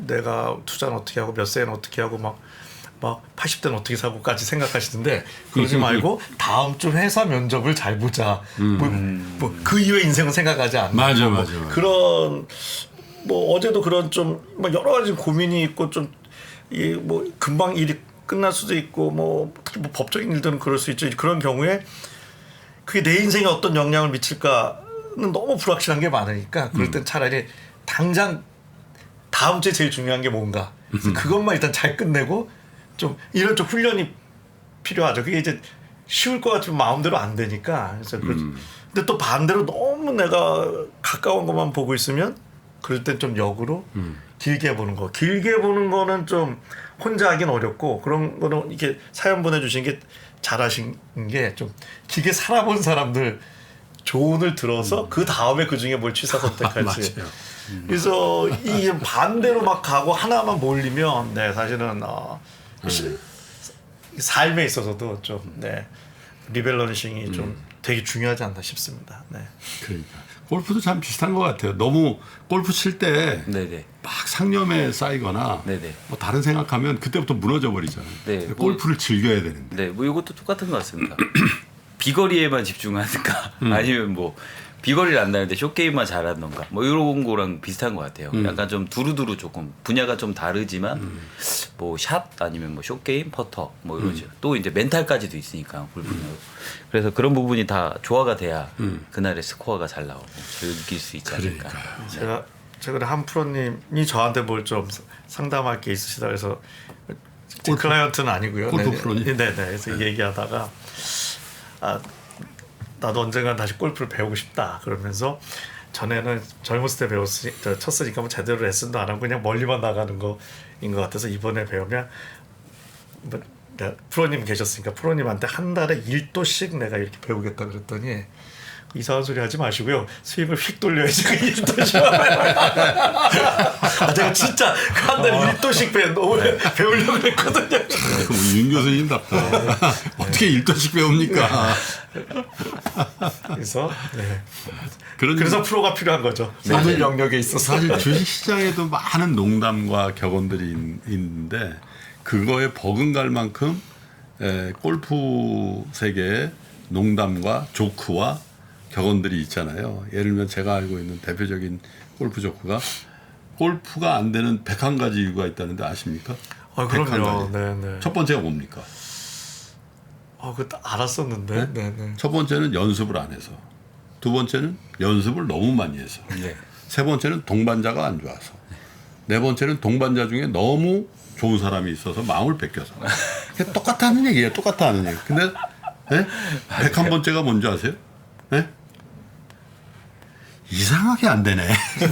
내가 투자는 어떻게 하고 몇 세는 어떻게 하고 막 80대는 어떻게 사고까지 생각하시는데 그러지 말고 다음 주 회사 면접을 잘 보자. 뭐 그 이후의 인생은 생각하지 않는. 맞아. 그런 뭐 어제도 그런 좀 여러 가지 고민이 있고 좀 뭐 금방 일이 끝날 수도 있고 뭐 특히 뭐 법적인 일들은 그럴 수 있죠. 그런 경우에 그게 내 인생에 어떤 영향을 미칠까는 너무 불확실한 게 많으니까 그럴 땐 차라리 당장 다음 주에 제일 중요한 게 뭔가 그래서 그것만 일단 잘 끝내고 좀 이런 좀 훈련이 필요하죠. 그게 이제 쉬울 것 같으면 마음대로 안 되니까. 그래서 근데 또 반대로 너무 내가 가까운 것만 보고 있으면 그럴 땐 좀 역으로 길게 보는 거. 길게 보는 거는 좀 혼자 하긴 어렵고 그런 거는 이렇게 사연 보내주신 게 잘하신 게 좀 길게 살아본 사람들 조언을 들어서 그 다음에 그 중에 뭘 취사 선택할지. 맞아요. 그래서 이 반대로 막 가고 하나만 몰리면 사실은 삶에 있어서도 좀 리밸런싱이 좀 되게 중요하지 않나 싶습니다. 네. 그러니까 골프도 참 비슷한 것 같아요. 너무 골프 칠 때 네네. 막 상념에 쌓이거나 네네. 뭐 다른 생각하면 그때부터 무너져 버리잖아요. 네, 골프를 즐겨야 되는데. 네, 뭐 이것도 똑같은 것 같습니다. 비거리에만 집중하든가 아니면 뭐 비거리를 안 나는데 숏게임만 잘하던가 뭐 이런 거랑 비슷한 것 같아요. 약간 좀 두루두루 조금 분야가 좀 다르지만 뭐 샷 아니면 뭐 숏게임, 퍼터 뭐 이러죠. 또 이제 멘탈까지도 있으니까 골프는. 그래서 그런 부분이 다 조화가 돼야 그날의 스코어가 잘 나오고 즐길 수 있지 않을까. 제가 최근에 한 프로님이 저한테 뭘 좀 상담할 게 있으시다 그래서 클라이언트는 아니고요. 골프 프로님? 네네. 그래서 얘기하다가 나도 언젠간 다시 골프를 배우고 싶다 그러면서 전에는 젊었을 때 쳤으니까 뭐 제대로 레슨도 안 하고 그냥 멀리만 나가는 거인 것 같아서 이번에 배우면 프로님 계셨으니까 프로님한테 한 달에 1도씩 내가 이렇게 배우겠다 그랬더니 이상한 소리 하지 마시고요. 수입을 휙 돌려야지 그 1도씩. 제가 진짜 한 달에 1도씩 배우려고 했거든요. 윤 교수님답다. 어떻게 1도씩 배웁니까? 그래서 그런 그래서 프로가 필요한 거죠. 사실 영역에 있어서. 사실 주식시장에도 많은 농담과 격언들이 있는데 그거에 버금갈 만큼 골프 세계의 농담과 조크와 격언들이 있잖아요. 예를 들면 제가 알고 있는 대표적인 골프 조크가 골프가 안 되는 101가지 이유가 있다는데 아십니까? 그럼요. 네네. 첫 번째가 뭡니까? 그것도 알았었는데. 네네. 첫 번째는 연습을 안 해서, 두 번째는 연습을 너무 많이 해서, 세 번째는 동반자가 안 좋아서, 네 번째는 동반자 중에 너무 좋은 사람이 있어서 마음을 뺏겨서. 똑같다는 얘기예요. 똑같다는 얘기. 근데 101번째가 뭔지 아세요? 네? 이상하게 안 되네.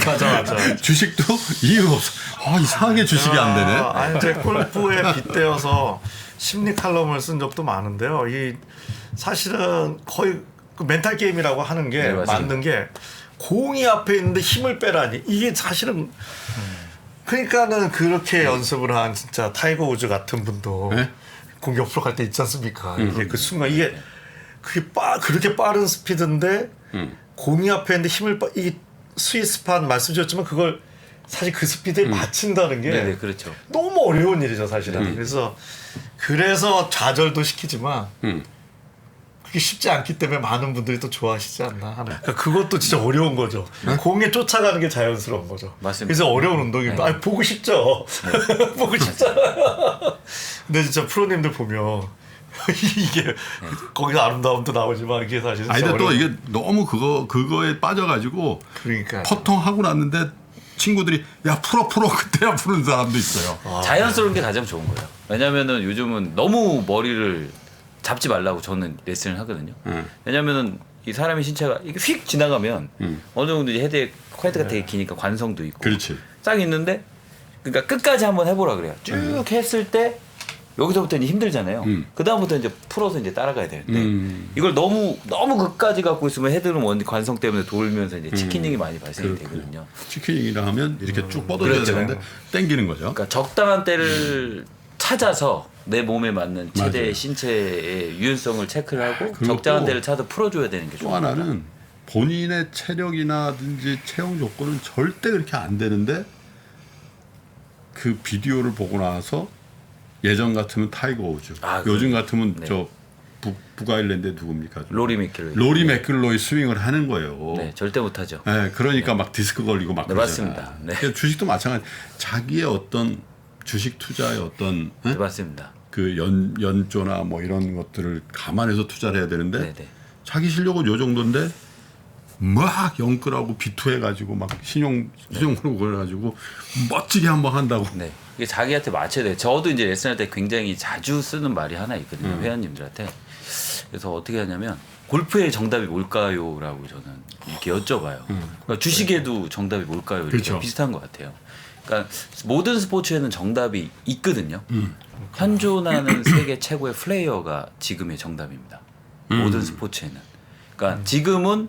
맞아. 주식도 이유가 없어. 이상하게 주식이 안 되네. 아니 제 골프에 빗대어서 심리 칼럼을 쓴 적도 많은데요. 이 사실은 거의 그 멘탈 게임이라고 하는 게 네, 맞습니다. 맞는 게 공이 앞에 있는데 힘을 빼라니 이게 사실은 그러니까는 그렇게 연습을 한 진짜 타이거 우즈 같은 분도 네? 공격 프로 갈 때 있지 않습니까? 이게 그 순간 이게 그렇게 빠른 스피드인데 공이 앞에 있는데 힘을 이게 스위스판 말씀드렸지만 그걸 사실 그 스피드에 맞춘다는 게 네네 그렇죠. 너무 어려운 일이죠 사실은. 그래서 좌절도 시키지만 그게 쉽지 않기 때문에 많은 분들이 또 좋아하시지 않나 하는. 그러니까 그것도 진짜 어려운 거죠. 공에 쫓아가는 게 자연스러운 거죠. 맞습니다. 그래서 어려운 운동입니다. 아니, 보고 싶죠. 보고 싶잖아요. 근데 진짜 프로님들 보면 이게 거기서 아름다움도 나오지만 이게 사실 아니 근데 또 이게 너무 그거에 빠져가지고 그러니까 퍼팅 하고 났는데 친구들이 야 풀어 그때야 푸는 사람도 있어요. 자연스러운 게 가장 좋은 거예요. 왜냐면은 요즘은 너무 머리를 잡지 말라고 저는 레슨을 하거든요. 왜냐면은 이 사람의 신체가 이게 휙 지나가면 어느 정도 이제 헤드가 되게 기니까 관성도 있고 그렇지. 딱 있는데 그러니까 끝까지 한번 해보라 그래요. 쭉 했을 때 여기서부터 이제 힘들잖아요. 그 다음부터 이제 풀어서 이제 따라가야 되는데 이걸 너무 끝까지 갖고 있으면 헤드는 관성 때문에 돌면서 이제 치킨닝이 많이 발생이 되거든요. 치킨이라 하면 이렇게 쭉 뻗어져야 그렇죠. 되는데 땡기는 거죠. 그러니까 적당한 때를 찾아서 내 몸에 맞는 최대 맞아요. 신체의 유연성을 체크를 하고 그리고 적당한 또 때를 찾아 풀어줘야 되는 게 또 좋아요. 하나는 본인의 체력이나든지 체형 조건은 절대 그렇게 안 되는데 그 비디오를 보고 나서 예전 같으면 타이거 우즈, 요즘 같으면 네. 저 북아일랜드의 누굽니까? 로리 맥킬로이. 로리 맥킬로이 스윙을 하는 거예요. 네, 절대 못하죠. 네, 그러니까 막 디스크 걸리고 막 네, 그러잖아요. 맞습니다. 네. 그러니까 주식도 마찬가지. 자기의 어떤 주식 투자의 어떤 네, 맞습니다. 그 연조나 뭐 이런 것들을 감안해서 투자를 해야 되는데 네, 네. 자기 실력은 요 정도인데 막 영끌하고 비투해가지고 막 신용으로 그래가지고 멋지게 한번 한다고. 네. 이게 자기한테 맞춰야 돼요. 저도 이제 레슨할 때 굉장히 자주 쓰는 말이 하나 있거든요. 회원님들한테. 그래서 어떻게 하냐면 골프의 정답이 뭘까요?라고 저는 이렇게 여쭤봐요. 그러니까 주식에도 정답이 뭘까요? 이렇게 그렇죠. 비슷한 것 같아요. 그러니까 모든 스포츠에는 정답이 있거든요. 현존하는 세계 최고의 플레이어가 지금의 정답입니다. 모든 스포츠에는. 그러니까 지금은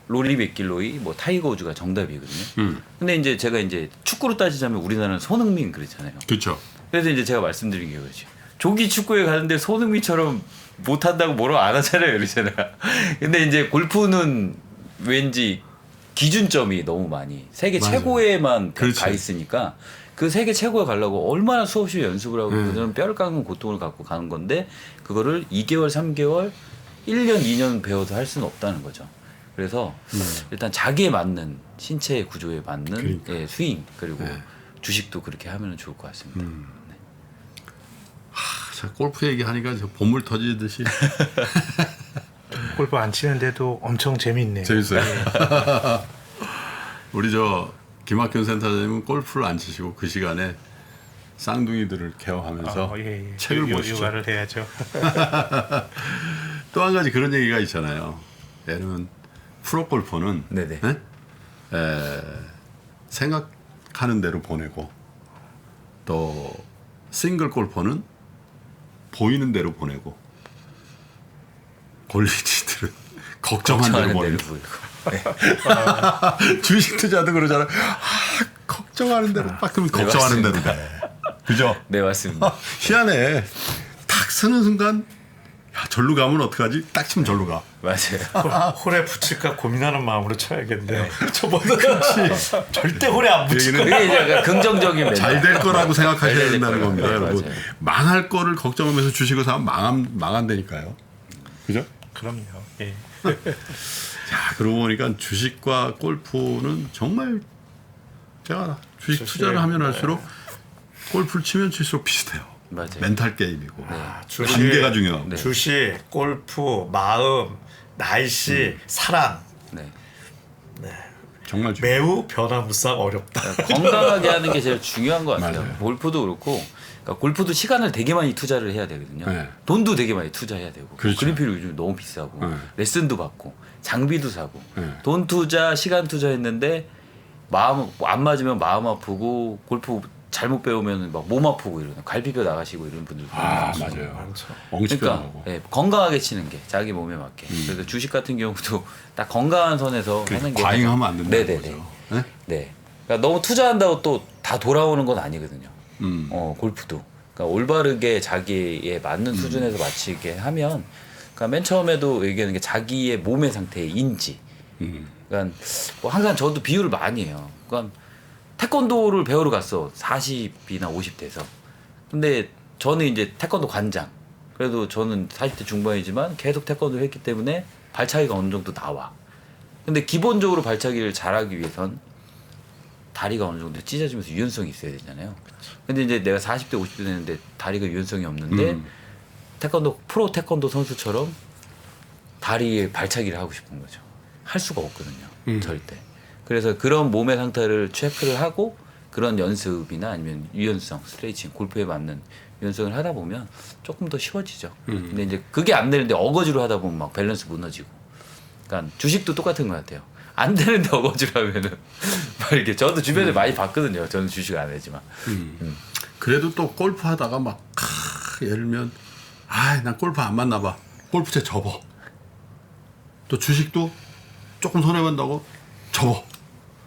로리 맥길로이, 뭐 타이거 우즈가 정답이거든요. 근데 이제 제가 이제 축구로 따지자면 우리나라는 손흥민 그렇잖아요. 그렇죠. 그래서 이제 제가 말씀드린 게 그렇죠. 조기 축구에 가는데 손흥민처럼 못한다고 뭐라고 안 하잖아요, 이러잖아요. 근데 이제 골프는 왠지 기준점이 너무 많이 세계 맞아요. 최고에만 그렇지. 가 있으니까 그 세계 최고에 가려고 얼마나 수없이 연습을 하고 그들은 뼈를 깎는 고통을 갖고 가는 건데 그거를 2개월, 3개월, 1년, 2년 배워도 할 수는 없다는 거죠. 그래서 일단 자기에 맞는 신체의 구조에 맞는 그러니까. 예, 스윙 그리고 주식도 그렇게 하면 좋을 것 같습니다. 자, 골프 얘기하니까 저 보물 터지듯이 골프 안 치는데도 엄청 재밌네요. 재밌어요. 우리 저 김학균 센터장님은 골프를 안 치시고 그 시간에 쌍둥이들을 케어하면서 예. 책을 보시죠. 육아를 해야죠. 또 한 가지 그런 얘기가 있잖아요. 예를 들면 프로 골퍼는 네네. 생각하는 대로 보내고 또 싱글 골퍼는 보이는 대로 보내고 골리지들은 걱정한 대로 보낸다. 주식 투자도 그러잖아요. 걱정하는 대로 딱 그러면 걱정하는 대로 돼. 그죠? 네 맞습니다. 희한해. 딱 서는 순간 야 절로 가면 어떡하지? 딱 치면 절로 가. 맞아요. 홀에 붙일까 고민하는 마음으로 쳐야겠네요. 저보다 절대 홀에 안 붙일 거예요. 그게 이제 약간 긍정적인 멘트. 잘 될 거라고 생각하셔야 잘 될 된다는 거라고. 겁니다, 네, 여러분. 맞아요. 망할 거를 걱정하면서 주식을 사면 망한다니까요. 그죠? 그럼요. 예. 자, 그러고 보니까 주식과 골프는 정말 제가 주식 투자를 하면 할수록 골프를 치면 칠수록 비슷해요. 맞아요. 멘탈 게임이고 주식, 관계가 중요하고. 네. 주식, 골프, 마음, 날씨, 사랑 네. 정말 중요해요. 매우 변화무쌍 어렵다. 건강하게 하는 게 제일 중요한 것 같아요. 맞아요. 골프도 그렇고 그러니까 골프도 시간을 되게 많이 투자를 해야 되거든요. 네. 돈도 되게 많이 투자해야 되고 그렇죠. 그린필이 요즘 너무 비싸고 네. 레슨도 받고 장비도 사고 네. 돈 투자 시간 투자했는데 마음 안 맞으면 마음 아프고 골프 잘못 배우면 막 몸 아프고 이러는 갈비뼈 나가시고 이런 분들도 아 많아요. 맞아요. 엉치뼈 그러니까 나고. 예, 건강하게 치는 게 자기 몸에 맞게. 그래서 주식 같은 경우도 딱 건강한 선에서 하는 게 과잉하면 안 된다는 네네네. 거죠. 네? 네. 그러니까 너무 투자한다고 또 다 돌아오는 건 아니거든요. 음. 골프도. 그러니까 올바르게 자기에 맞는 수준에서 맞추게 하면, 그러니까 맨 처음에도 얘기하는 게 자기의 몸의 상태의 인지. 그러니까 뭐 항상 저도 비유를 많이 해요. 그러니까 태권도를 배우러 갔어. 40이나 50 돼서. 근데 저는 이제 태권도 관장. 그래도 저는 40대 중반이지만 계속 태권도를 했기 때문에 발차기가 어느 정도 나와. 근데 기본적으로 발차기를 잘하기 위해선 다리가 어느 정도 찢어지면서 유연성이 있어야 되잖아요. 근데 이제 내가 40대 50대 됐는데 다리가 유연성이 없는데 태권도 프로 태권도 선수처럼 다리에 발차기를 하고 싶은 거죠. 할 수가 없거든요. 절대. 그래서 그런 몸의 상태를 체크를 하고 그런 연습이나 아니면 유연성, 스트레칭, 골프에 맞는 유연성을 하다 보면 조금 더 쉬워지죠. 근데 이제 그게 안 되는데 어거지로 하다 보면 막 밸런스 무너지고. 그러니까 주식도 똑같은 것 같아요. 안 되는데 어거지로 하면은 막 이렇게 저도 주변에 많이 봤거든요. 저는 주식 안 하지만. 그래도 또 골프 하다가 막 예를 들면 난 골프 안 맞나 봐. 골프채 접어. 또 주식도 조금 손해 본다고 접어.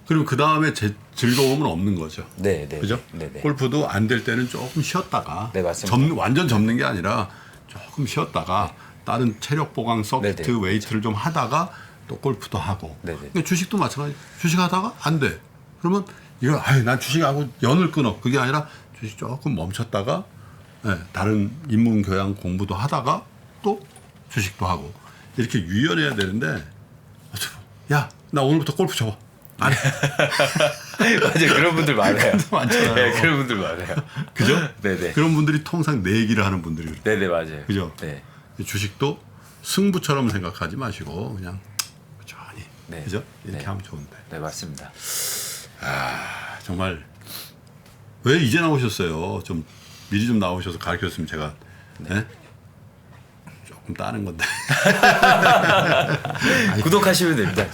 그리고 그 다음에 즐거움은 없는 거죠. 네, 네. 그죠? 네, 네. 골프도 안 될 때는 조금 쉬었다가 네, 맞습니다. 완전 접는 게 아니라 조금 쉬었다가 다른 체력 보강 서킷 네, 네. 웨이트를 좀 하다가 또 골프도 하고. 네, 네. 그러니까 주식도 마찬가지. 주식하다가 안 돼. 그러면 이거 난 주식하고 연을 끊어. 그게 아니라 주식 조금 멈췄다가 다른 인문 교양 공부도 하다가 또 주식도 하고 이렇게 유연해야 되는데 야, 나 오늘부터 골프 접어. 안 해. 맞아요. 그런 분들 많아요. 많잖아요. 네, 그런 분들 많아요. 그죠? 네네. 그런 분들이 통상 내 얘기를 하는 분들이 그래요. 네네, 맞아요. 그죠? 네. 주식도 승부처럼 생각하지 마시고 그냥 천천히. 네. 그죠? 이렇게 네. 하면 좋은데. 네, 맞습니다. 정말 왜 이제 나오셨어요? 좀 미리 좀 나오셔서 가르쳤으면 제가 네? 조금 따는 건데. 구독하시면 됩니다.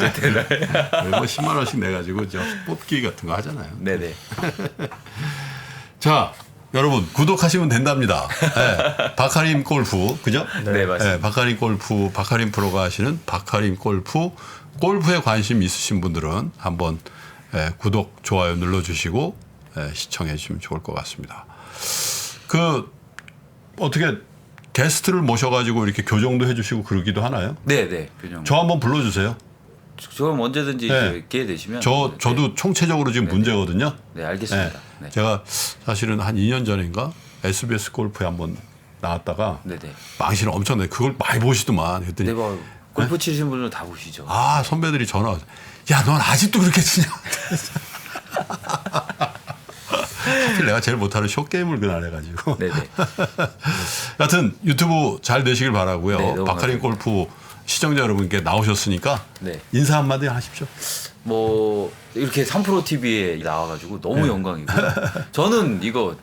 뭐 10만 원씩 내가지고 저 뽑기 같은 거 하잖아요. 네네. 자, 여러분 구독하시면 된답니다. 네, 바카림 골프, 그죠? 네, 맞습니다. 바카림 골프, 바카림 프로가 하시는 바카림 골프, 골프에 관심 있으신 분들은 한번 구독, 좋아요 눌러주시고 시청해 주시면 좋을 것 같습니다. 어떻게 게스트를 모셔가지고 이렇게 교정도 해주시고 그러기도 하나요? 네네. 교정. 저 한번 불러주세요. 그럼 언제든지 네. 이제 기회 되시면. 저도 총체적으로 지금 문제거든요. 네, 알겠습니다. 네. 제가 사실은 한 2년 전인가 SBS 골프에 한번 나왔다가 네네. 망신을 엄청 내. 그걸 많이 보시더만. 그랬더니 네, 뭐 골프 치시는 분들은 다 보시죠. 선배들이 전화 와서 야, 넌 아직도 그렇게 치냐? 하필 내가 제일 못하는 쇼게임을 그날 해가지고. 네네. 여하튼 유튜브 잘 되시길 바라고요. 네, 너무 바카림 골프 시청자 여러분께 나오셨으니까 네. 인사 한마디 하십시오. 뭐 이렇게 3프로 TV에 나와가지고 너무 영광이고 저는 이거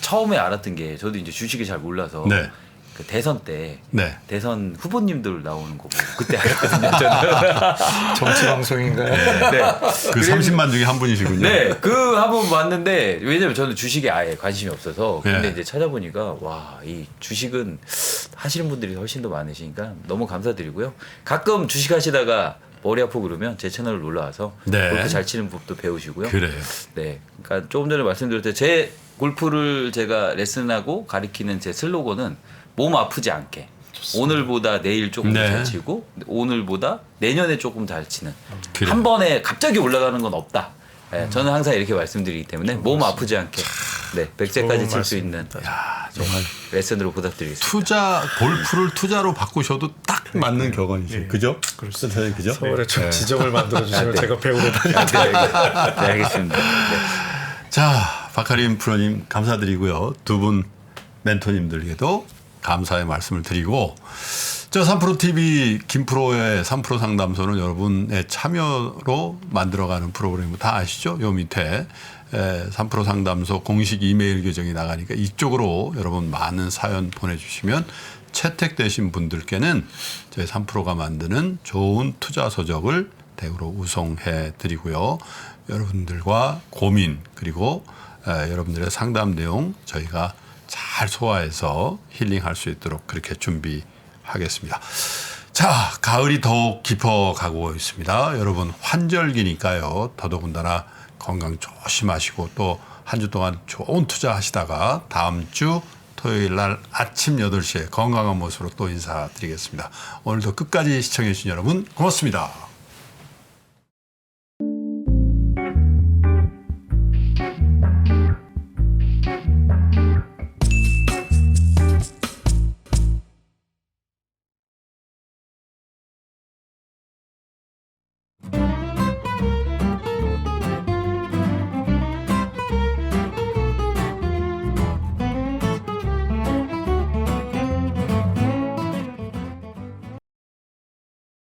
처음에 알았던 게 저도 이제 주식을 잘 몰라서 네. 그 대선 때 네. 대선 후보님들 나오는 거 보고 그때 알았거든요. 저는. 정치 방송인가요? 네. 그 30만 중에 한 분이시군요. 네, 그 한번 봤는데 왜냐면 저는 주식에 아예 관심이 없어서 근데 네. 이제 찾아보니까 와, 이 주식은 하시는 분들이 훨씬 더 많으시니까 너무 감사드리고요. 가끔 주식 하시다가 머리 아프고 그러면 제 채널을 놀러와서 네. 골프 잘 치는 법도 배우시고요. 그래요. 네, 그러니까 조금 전에 말씀드렸듯이 제 골프를 제가 레슨하고 가리키는 제 슬로건은 몸 아프지 않게. 오늘보다 내일 조금 더 네. 잘 치고 오늘보다 내년에 조금 잘 치는 그래요. 한 번에 갑자기 올라가는 건 없다. 네, 저는 항상 이렇게 말씀드리기 때문에 몸 아프지 않게 100세까지 칠 수 있는 야, 정말 레슨으로 부탁드리겠습니다. 골프를 투자로 바꾸셔도 딱 맞는 격언이죠. 네. 그죠? 선생님, 그죠? 서울에 좀 네. 지점을 만들어 주시면 제가 배우러 다니고. 네, 알겠습니다. 네. 자, 바카림 프로님 감사드리고요. 두 분 멘토님들에게도 감사의 말씀을 드리고, 저 3프로 TV 김프로의 3프로 상담소는 여러분의 참여로 만들어가는 프로그램 다 아시죠? 요 밑에 3프로 상담소 공식 이메일 계정이 나가니까 이쪽으로 여러분 많은 사연 보내주시면 채택되신 분들께는 저희 3프로가 만드는 좋은 투자 서적을 댁으로 우송해 드리고요. 여러분들과 고민 그리고 여러분들의 상담 내용 저희가 잘 소화해서 힐링할 수 있도록 그렇게 준비하겠습니다. 자, 가을이 더욱 깊어가고 있습니다. 여러분 환절기니까요. 더더군다나 건강 조심하시고 또 한 주 동안 좋은 투자하시다가 다음 주 토요일 날 아침 8시에 건강한 모습으로 또 인사드리겠습니다. 오늘도 끝까지 시청해 주신 여러분 고맙습니다.